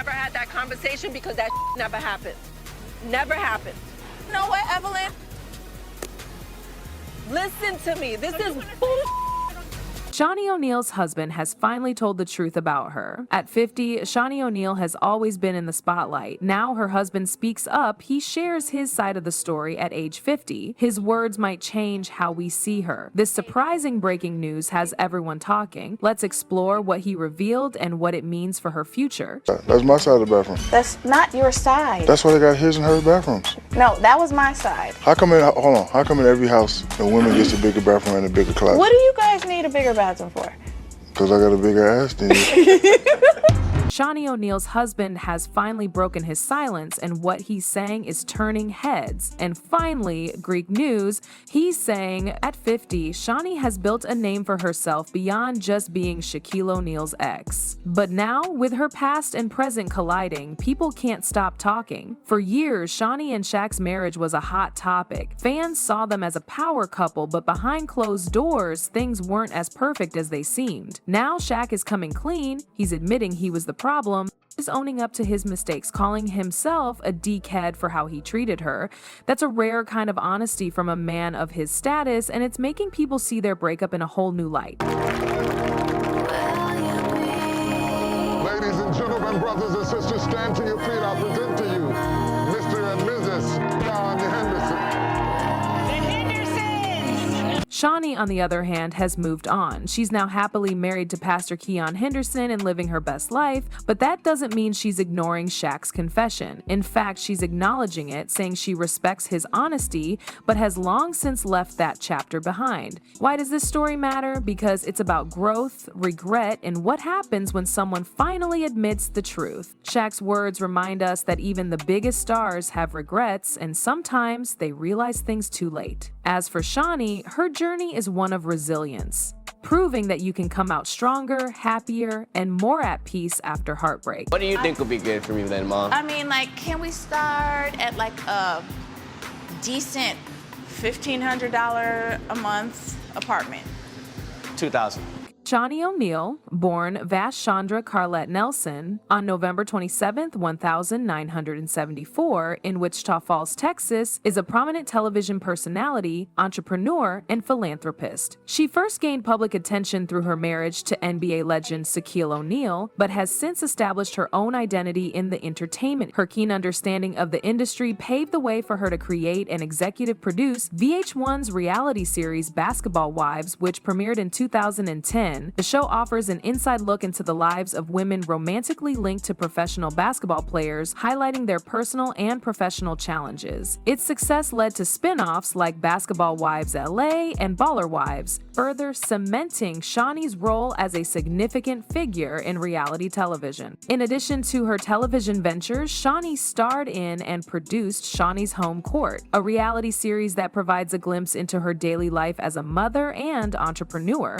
never had that conversation because that never happened. Never happened. You know what, Evelyn? Listen to me. This is bull. Shaunie O'Neal's husband has finally told the truth about her. At 50, Shaunie O'Neal has always been in the spotlight. Now her husband speaks up. He shares his side of the story at age 50. His words might change how we see her. This surprising breaking news has everyone talking. Let's explore what he revealed and what it means for her future. That's my side of the bathroom. That's not your side. That's why they got his and her bathrooms. No, that was my side. How come in every house the woman gets a bigger bathroom and a bigger closet? What do you guys need a bigger bathroom for? Because I got a bigger ass than you. Shaunie O'Neal's husband has finally broken his silence, and what he's saying is turning heads. And finally, Greek news, he's saying at 50, Shaunie has built a name for herself beyond just being Shaquille O'Neal's ex. But now, with her past and present colliding, people can't stop talking. For years, Shaunie and Shaq's marriage was a hot topic. Fans saw them as a power couple, but behind closed doors, things weren't as perfect as they seemed. Now Shaq is coming clean. He's admitting he was the problem, is owning up to his mistakes, calling himself a dickhead for how he treated her. That's a rare kind of honesty from a man of his status, and it's making people see their breakup in a whole new light. Ladies and gentlemen, brothers and sisters, stand to your feet. I present to you Mr. and Mrs. John Henderson. Shaunie, on the other hand, has moved on. She's now happily married to Pastor Keon Henderson and living her best life, but that doesn't mean she's ignoring Shaq's confession. In fact, she's acknowledging it, saying she respects his honesty, but has long since left that chapter behind. Why does this story matter? Because it's about growth, regret, and what happens when someone finally admits the truth. Shaq's words remind us that even the biggest stars have regrets, and sometimes they realize things too late. As for Shaunie, her journey is one of resilience, proving that you can come out stronger, happier, and more at peace after heartbreak. What do you think would be good for me then, Mom? I mean, like, can we start at like a decent $1,500 a month apartment? $2,000. Shaunie O'Neal, born Vashchandra Carlette Nelson, on November 27, 1974, in Wichita Falls, Texas, is a prominent television personality, entrepreneur, and philanthropist. She first gained public attention through her marriage to NBA legend Shaquille O'Neal, but has since established her own identity in the entertainment. Her keen understanding of the industry paved the way for her to create and executive produce VH1's reality series Basketball Wives, which premiered in 2010. The show offers an inside look into the lives of women romantically linked to professional basketball players, highlighting their personal and professional challenges. Its success led to spin-offs like Basketball Wives LA and Baller Wives, further cementing Shaunie's role as a significant figure in reality television. In addition to her television ventures, Shaunie starred in and produced Shaunie's Home Court, a reality series that provides a glimpse into her daily life as a mother and entrepreneur.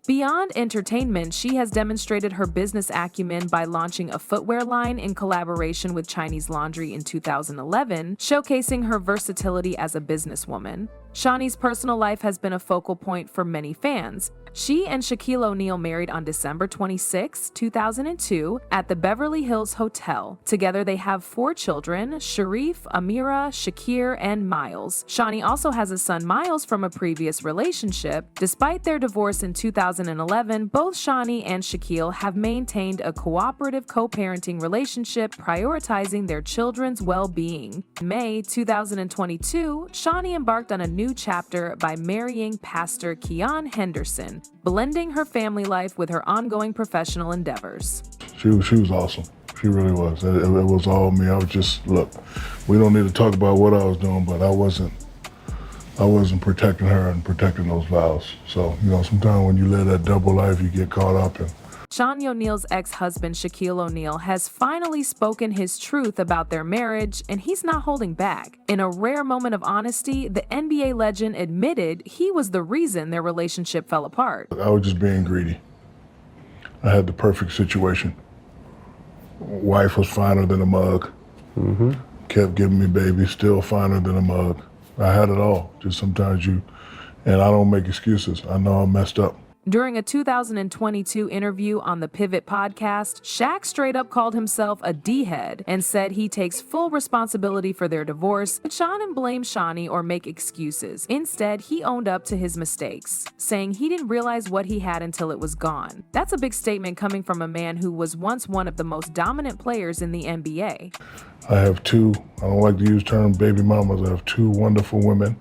Beyond entertainment, she has demonstrated her business acumen by launching a footwear line in collaboration with Chinese Laundry in 2011, showcasing her versatility as a businesswoman. Shaunie's personal life has been a focal point for many fans. She and Shaquille O'Neal married on December 26, 2002, at the Beverly Hills Hotel. Together, they have 4 children: Sharif, Amira, Shakir, and Miles. Shaunie also has a son, Miles, from a previous relationship. Despite their divorce in 2011, both Shaunie and Shaquille have maintained a cooperative co-parenting relationship, prioritizing their children's well-being. In May 2022, Shaunie embarked on a new chapter by marrying Pastor Keon Henderson, blending her family life with her ongoing professional endeavors. She was awesome. She really was. It was all me. I was just, look, we don't need to talk about what I was doing, but I wasn't protecting her and protecting those vows. So, sometimes when you live that double life, you get caught up in. Shaunie O'Neal's ex-husband, Shaquille O'Neal, has finally spoken his truth about their marriage, and he's not holding back. In a rare moment of honesty, the NBA legend admitted he was the reason their relationship fell apart. I was just being greedy. I had the perfect situation. Wife was finer than a mug. Kept giving me babies, still finer than a mug. I had it all. Just sometimes and I don't make excuses. I know I messed up. During a 2022 interview on the Pivot podcast, Shaq straight up called himself a D-head and said he takes full responsibility for their divorce, but shouldn't blame Shaunie or make excuses. Instead, he owned up to his mistakes, saying he didn't realize what he had until it was gone. That's a big statement coming from a man who was once one of the most dominant players in the NBA. I have two, I don't like to use the term baby mamas, I have two wonderful women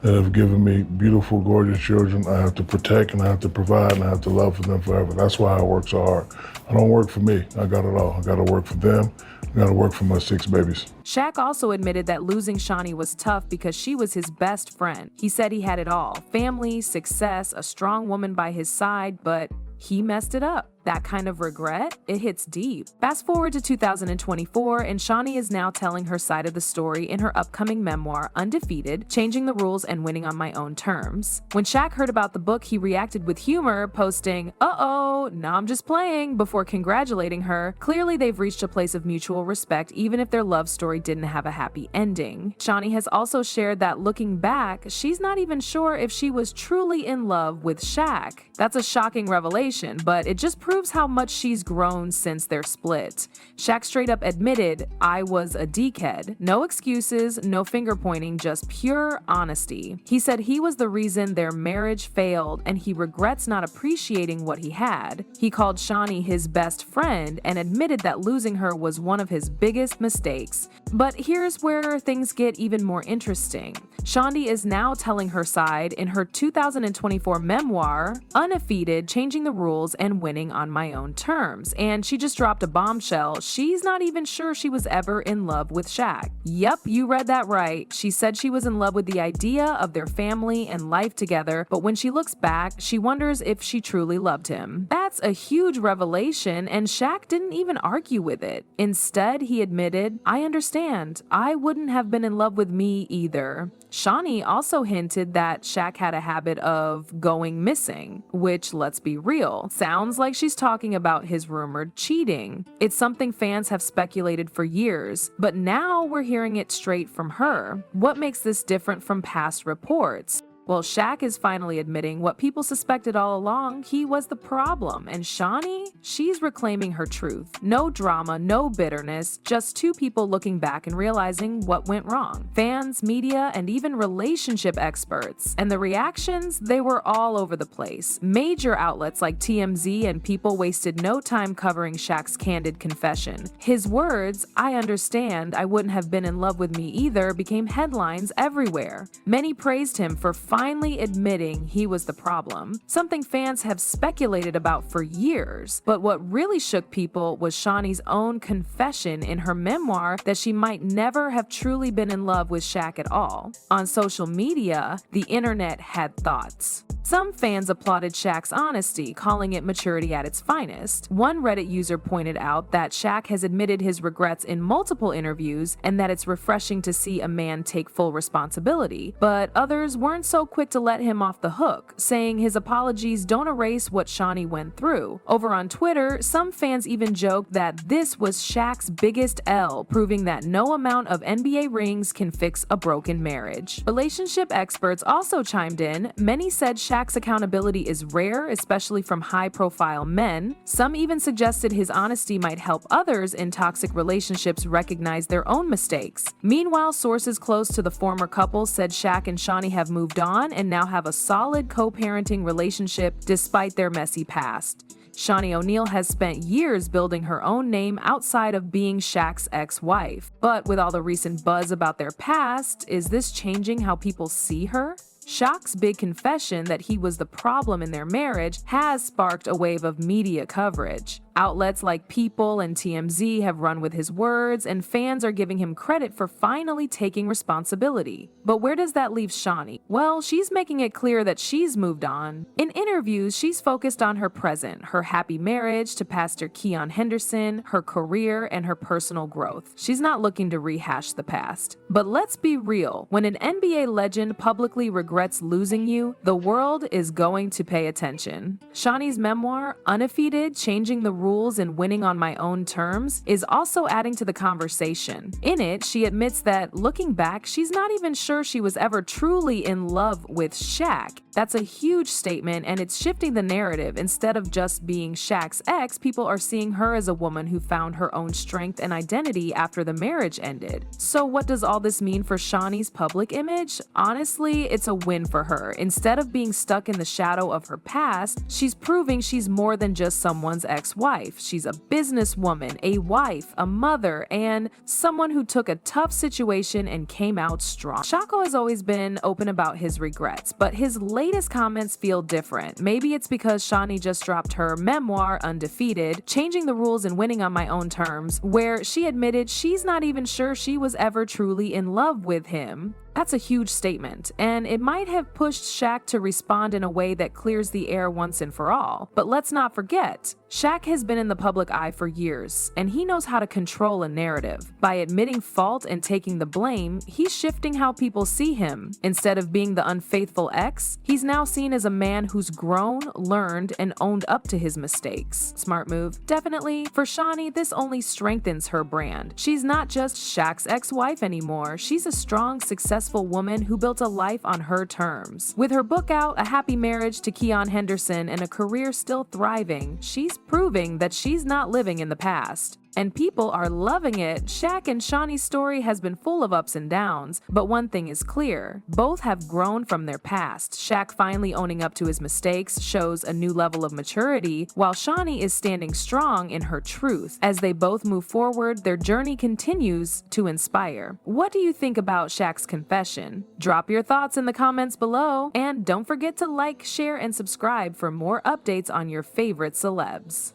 that have given me beautiful, gorgeous children. I have to protect and I have to provide and I have to love for them forever. That's why I work so hard. I don't work for me, I got it all. I gotta work for them, I gotta work for my 6 babies. Shaq also admitted that losing Shaunie was tough because she was his best friend. He said he had it all: family, success, a strong woman by his side, but he messed it up. That kind of regret, it hits deep. Fast forward to 2024, and Shaunie is now telling her side of the story in her upcoming memoir, Undefeated, Changing the Rules and Winning on My Own Terms. When Shaq heard about the book, he reacted with humor, posting, "Uh-oh, nah, I'm just playing," before congratulating her. Clearly, they've reached a place of mutual respect, even if their love story didn't have a happy ending. Shaunie has also shared that looking back, she's not even sure if she was truly in love with Shaq. That's a shocking revelation, but it just proves how much she's grown since their split. Shaq straight up admitted, "I was a dickhead." No excuses, no finger pointing, just pure honesty. He said he was the reason their marriage failed and he regrets not appreciating what he had. He called Shaunie his best friend and admitted that losing her was one of his biggest mistakes. But here's where things get even more interesting. Shaunie is now telling her side in her 2024 memoir, Undefeated, Changing the Rules and Winning on My Own Terms. And she just dropped a bombshell. She's not even sure she was ever in love with Shaq. Yep, you read that right. She said she was in love with the idea of their family and life together, but when she looks back, she wonders if she truly loved him. That's a huge revelation, and Shaq didn't even argue with it. Instead, he admitted, "I understand. I wouldn't have been in love with me either." Shaunie also hinted that Shaq had a habit of going missing, which, let's be real, sounds like she's talking about his rumored cheating. It's something fans have speculated for years, but now we're hearing it straight from her. What makes this different from past reports? Well, Shaq is finally admitting what people suspected all along: he was the problem. And Shaunie, she's reclaiming her truth. No drama, no bitterness, just two people looking back and realizing what went wrong. Fans, media, and even relationship experts. And the reactions, they were all over the place. Major outlets like TMZ and People wasted no time covering Shaq's candid confession. His words, "I understand, I wouldn't have been in love with me either," became headlines everywhere. Many praised him for finally admitting he was the problem, something fans have speculated about for years. But what really shook people was Shaunie's own confession in her memoir that she might never have truly been in love with Shaq at all. On social media, the internet had thoughts. Some fans applauded Shaq's honesty, calling it maturity at its finest. One Reddit user pointed out that Shaq has admitted his regrets in multiple interviews and that it's refreshing to see a man take full responsibility. But others weren't so quick to let him off the hook, saying his apologies don't erase what Shaunie went through. Over on Twitter, some fans even joked that this was Shaq's biggest L, proving that no amount of NBA rings can fix a broken marriage. Relationship experts also chimed in. Many said Shaq's accountability is rare, especially from high-profile men. Some even suggested his honesty might help others in toxic relationships recognize their own mistakes. Meanwhile, sources close to the former couple said Shaq and Shaunie have moved on and now have a solid co-parenting relationship despite their messy past. Shaquille O'Neal has spent years building her own name outside of being Shaq's ex-wife. But with all the recent buzz about their past, is this changing how people see her? Shaq's big confession that he was the problem in their marriage has sparked a wave of media coverage. Outlets like People and TMZ have run with his words, and fans are giving him credit for finally taking responsibility. But where does that leave Shaunie? Well, she's making it clear that she's moved on. In interviews, she's focused on her present, her happy marriage to Pastor Keon Henderson, her career, and her personal growth. She's not looking to rehash the past. But let's be real, when an NBA legend publicly regrets losing you, the world is going to pay attention. Shaunie's memoir, Undefeated, Changing the Rules rules and winning on my own terms is also adding to the conversation. In it, she admits that looking back, she's not even sure she was ever truly in love with Shaq. That's a huge statement, and it's shifting the narrative. Instead of just being Shaq's ex, people are seeing her as a woman who found her own strength and identity after the marriage ended. So what does all this mean for Shaunie's public image? Honestly, it's a win for her. Instead of being stuck in the shadow of her past, she's proving she's more than just someone's ex-wife. She's a businesswoman, a wife, a mother, and someone who took a tough situation and came out strong. Shaunie has always been open about his regrets, but his latest comments feel different. Maybe it's because Shaunie just dropped her memoir, Undefeated, Changing the Rules and Winning on My Own Terms, where she admitted she's not even sure she was ever truly in love with him. That's a huge statement, and it might have pushed Shaq to respond in a way that clears the air once and for all. But let's not forget, Shaq has been in the public eye for years, and he knows how to control a narrative. By admitting fault and taking the blame, he's shifting how people see him. Instead of being the unfaithful ex, he's now seen as a man who's grown, learned, and owned up to his mistakes. Smart move. Definitely, for Shaunie, this only strengthens her brand. She's not just Shaq's ex-wife anymore. She's a strong, successful woman who built a life on her terms. With her book out, A Happy Marriage to Keon Henderson, and a career still thriving, she's proving that she's not living in the past. And people are loving it. Shaq and Shaunie's story has been full of ups and downs, but one thing is clear. Both have grown from their past. Shaq finally owning up to his mistakes shows a new level of maturity, while Shaunie is standing strong in her truth. As they both move forward, their journey continues to inspire. What do you think about Shaq's confession? Drop your thoughts in the comments below, and don't forget to like, share, and subscribe for more updates on your favorite celebs.